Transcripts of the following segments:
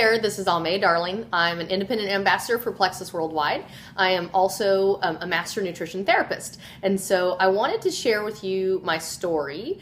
there, this is Aimée Darling. I'm an independent ambassador for Plexus Worldwide. I am also a master nutrition therapist. And so I wanted to share with you my story.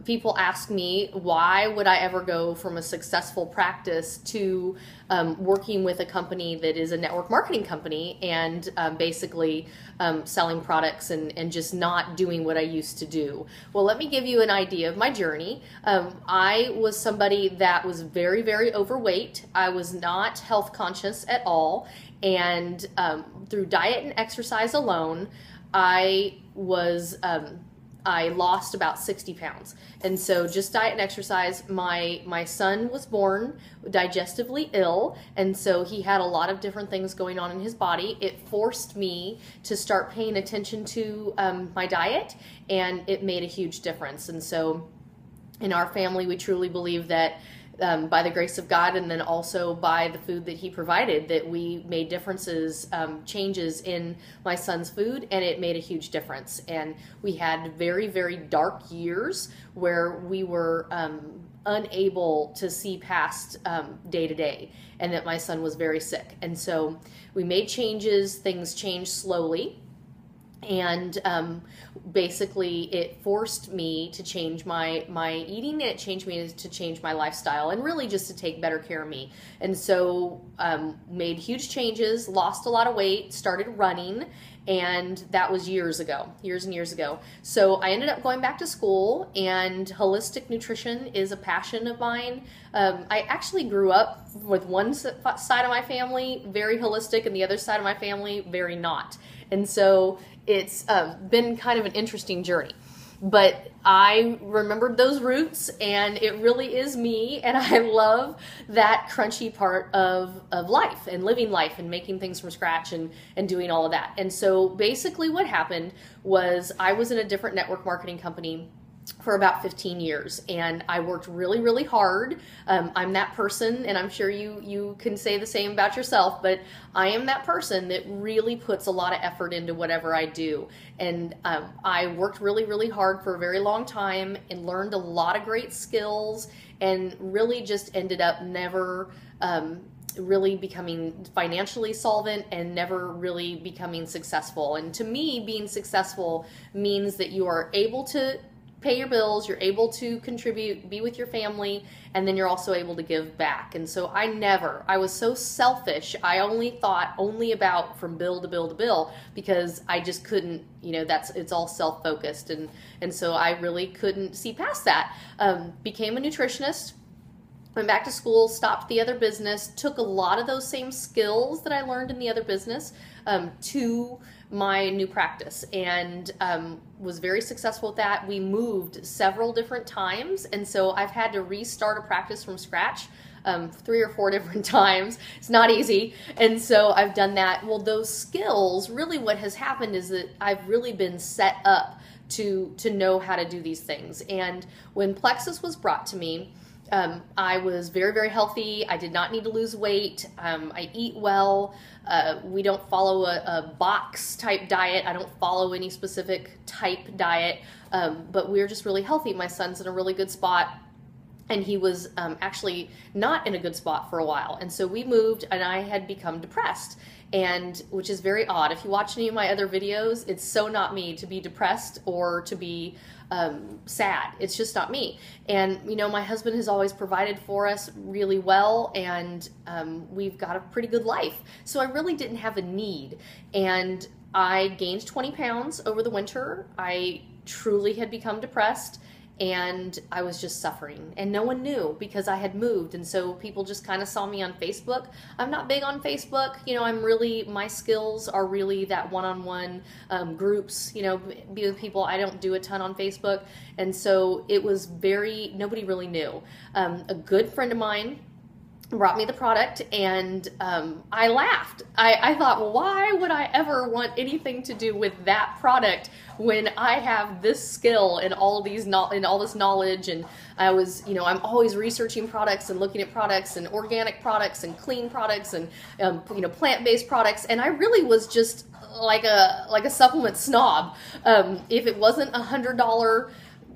People ask me, why would I ever go from a successful practice to working with a company that is a network marketing company and basically selling products and just not doing what I used to do? Well, let me give you an idea of my journey. I was somebody that was very, very overweight. I was not health conscious at all. And through diet and exercise alone, I lost about 60 pounds. And so just diet and exercise. My son was born digestively ill, and so he had a lot of different things going on in his body. It forced me to start paying attention to my diet, and it made a huge difference. And so in our family, we truly believe that by the grace of God, and then also by the food that he provided, that we made differences, changes in my son's food, and it made a huge difference. And we had very, very dark years where we were unable to see past day to day, and that my son was very sick. And so we made changes, things changed slowly. And basically it forced me to change my eating, and it changed me to change my lifestyle, and really just to take better care of me. And so made huge changes, lost a lot of weight, started running, and that was years and years ago. So I ended up going back to school, and holistic nutrition is a passion of mine. I actually grew up with one side of my family very holistic, and the other side of my family very not. And so it's been kind of an interesting journey. But I remembered those roots, and it really is me, and I love that crunchy part of life and living life and making things from scratch and doing all of that. And so basically what happened was I was in a different network marketing company for about 15 years, and I worked really, really hard. I'm that person, and I'm sure you can say the same about yourself, but I am that person that really puts a lot of effort into whatever I do. And I worked really, really hard for a very long time and learned a lot of great skills, and really just ended up never really becoming financially solvent and never really becoming successful. And to me, being successful means that you are able to pay your bills, you're able to contribute, be with your family, and then you're also able to give back. And so I was so selfish. I only thought about from bill to bill to bill, because I just couldn't, it's all self-focused. And so I really couldn't see past that. Became a nutritionist, went back to school, stopped the other business, took a lot of those same skills that I learned in the other business to my new practice, and was very successful with that. We moved several different times, and so I've had to restart a practice from scratch 3 or 4 different times. It's not easy, and so I've done that. Well, those skills, really what has happened is that I've really been set up to know how to do these things. And when Plexus was brought to me, I was very, very healthy. I did not need to lose weight. I eat well. We don't follow a box type diet. I don't follow any specific type diet, but we're just really healthy. My son's in a really good spot, and he was actually not in a good spot for a while. And so we moved, and I had become depressed, and which is very odd. If you watch any of my other videos, it's so not me to be depressed or to be sad. It's just not me. And my husband has always provided for us really well, and we've got a pretty good life. So I really didn't have a need. And I gained 20 pounds over the winter. I truly had become depressed, and I was just suffering, and no one knew because I had moved. And so people just kind of saw me on Facebook. I'm not big on Facebook. My skills are really that one-on-one groups, be with people. I don't do a ton on Facebook. And so it was nobody really knew. A good friend of mine brought me the product, and I laughed. I thought, well, why would I ever want anything to do with that product when I have this skill and all this knowledge? And I was, I'm always researching products and looking at products and organic products and clean products and plant-based products, and I really was just like a supplement snob. If it wasn't $100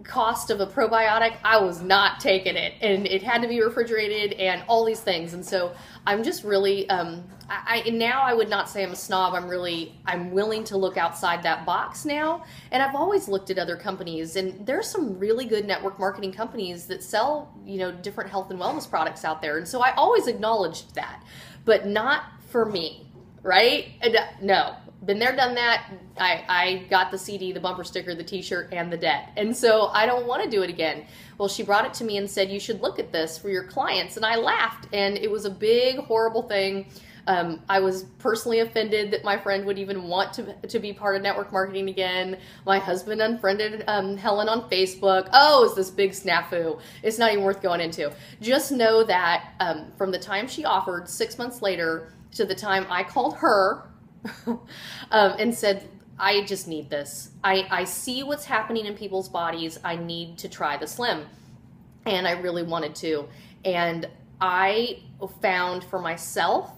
cost of a probiotic, I was not taking it, and it had to be refrigerated and all these things. And so I'm just really, now I would not say I'm a snob. I'm willing to look outside that box now. And I've always looked at other companies, and there's some really good network marketing companies that sell, different health and wellness products out there. And so I always acknowledged that, but not for me, right? No. Been there, done that. I got the CD, the bumper sticker, the t-shirt, and the debt. And so I don't want to do it again. Well, she brought it to me and said, you should look at this for your clients. And I laughed, and it was a big, horrible thing. I was personally offended that my friend would even want to be part of network marketing again. My husband unfriended Helen on Facebook. Oh, it's this big snafu. It's not even worth going into. Just know that from the time she offered, 6 months later, to the time I called her, and said, I just need this. I see what's happening in people's bodies. I need to try the Slim. And I really wanted to. And I found for myself,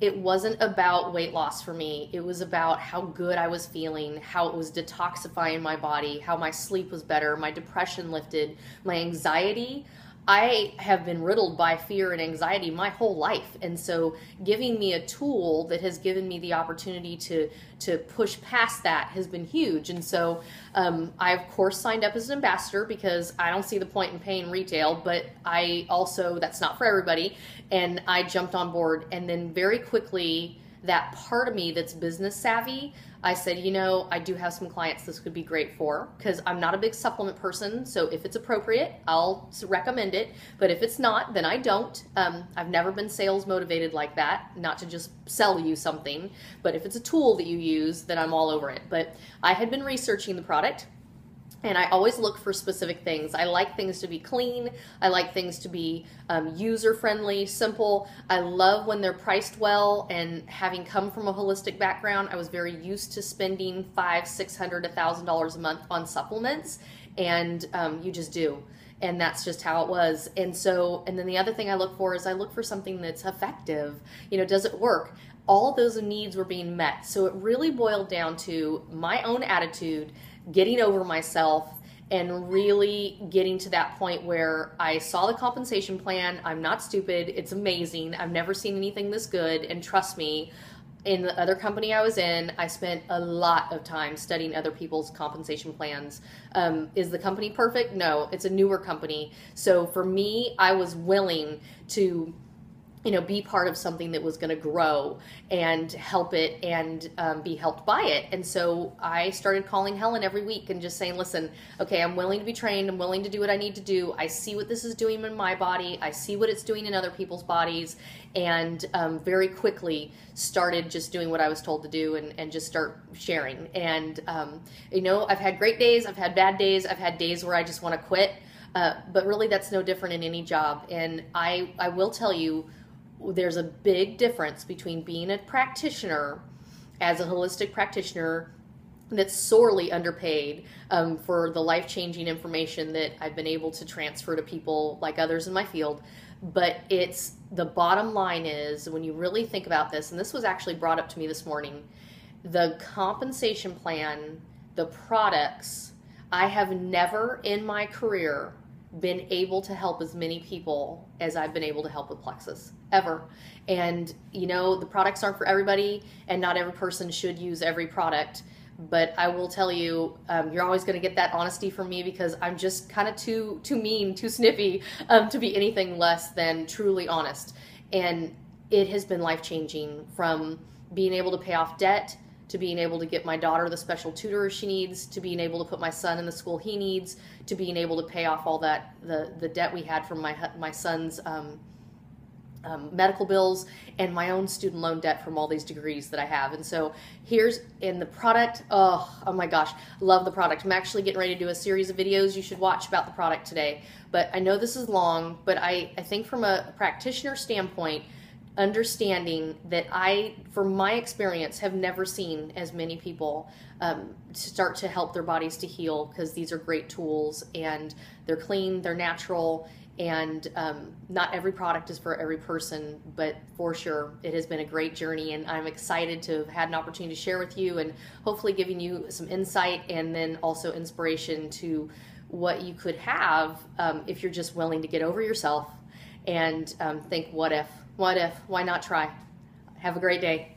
it wasn't about weight loss for me. It was about how good I was feeling, how it was detoxifying my body, how my sleep was better, my depression lifted, my anxiety. I have been riddled by fear and anxiety my whole life. And so giving me a tool that has given me the opportunity to push past that has been huge. And so I, of course, signed up as an ambassador because I don't see the point in paying retail, but I also, that's not for everybody. And I jumped on board. And then very quickly, that part of me that's business savvy, I said, I do have some clients this could be great for, because I'm not a big supplement person. So if it's appropriate, I'll recommend it. But if it's not, then I don't. I've never been sales motivated like that, not to just sell you something. But if it's a tool that you use, then I'm all over it. But I had been researching the product. And I always look for specific things. I like things to be clean. I like things to be user-friendly, simple. I love when they're priced well, and having come from a holistic background, I was very used to spending $500, $600, $1,000 a month on supplements, and you just do. And that's just how it was. And then the other thing I look for is I look for something that's effective. Does it work? All of those needs were being met. So it really boiled down to my own attitude, getting over myself, and really getting to that point where I saw the compensation plan. I'm not stupid. It's amazing. I've never seen anything this good. And trust me, in the other company I was in, I spent a lot of time studying other people's compensation plans. Is the company perfect? No, it's a newer company. So for me, I was willing to be part of something that was going to grow and help it and be helped by it. And so I started calling Helen every week and just saying, listen, okay, I'm willing to be trained. I'm willing to do what I need to do. I see what this is doing in my body. I see what it's doing in other people's bodies. And very quickly started just doing what I was told to do and just start sharing. And, I've had great days. I've had bad days. I've had days where I just want to quit. But really that's no different in any job. And I will tell you, there's a big difference between being a practitioner as a holistic practitioner that's sorely underpaid for the life-changing information that I've been able to transfer to people like others in my field. But it's the bottom line is, when you really think about this, and this was actually brought up to me this morning, the compensation plan, the products, I have never in my career been able to help as many people as I've been able to help with Plexus, ever. And, the products aren't for everybody, and not every person should use every product. But I will tell you, you're always going to get that honesty from me, because I'm just kind of too mean, too snippy to be anything less than truly honest. And it has been life-changing, from being able to pay off debt, to being able to get my daughter the special tutor she needs, to being able to put my son in the school he needs, to being able to pay off all that, the debt we had from my son's medical bills, and my own student loan debt from all these degrees that I have. And so here's in the product. Oh my gosh, love the product. I'm actually getting ready to do a series of videos you should watch about the product today. But I know this is long, but I think from a practitioner standpoint, understanding that from my experience, have never seen as many people start to help their bodies to heal, because these are great tools, and they're clean, they're natural, and not every product is for every person, but for sure it has been a great journey, and I'm excited to have had an opportunity to share with you, and hopefully giving you some insight and then also inspiration to what you could have if you're just willing to get over yourself and think, what if, why not try? Have a great day.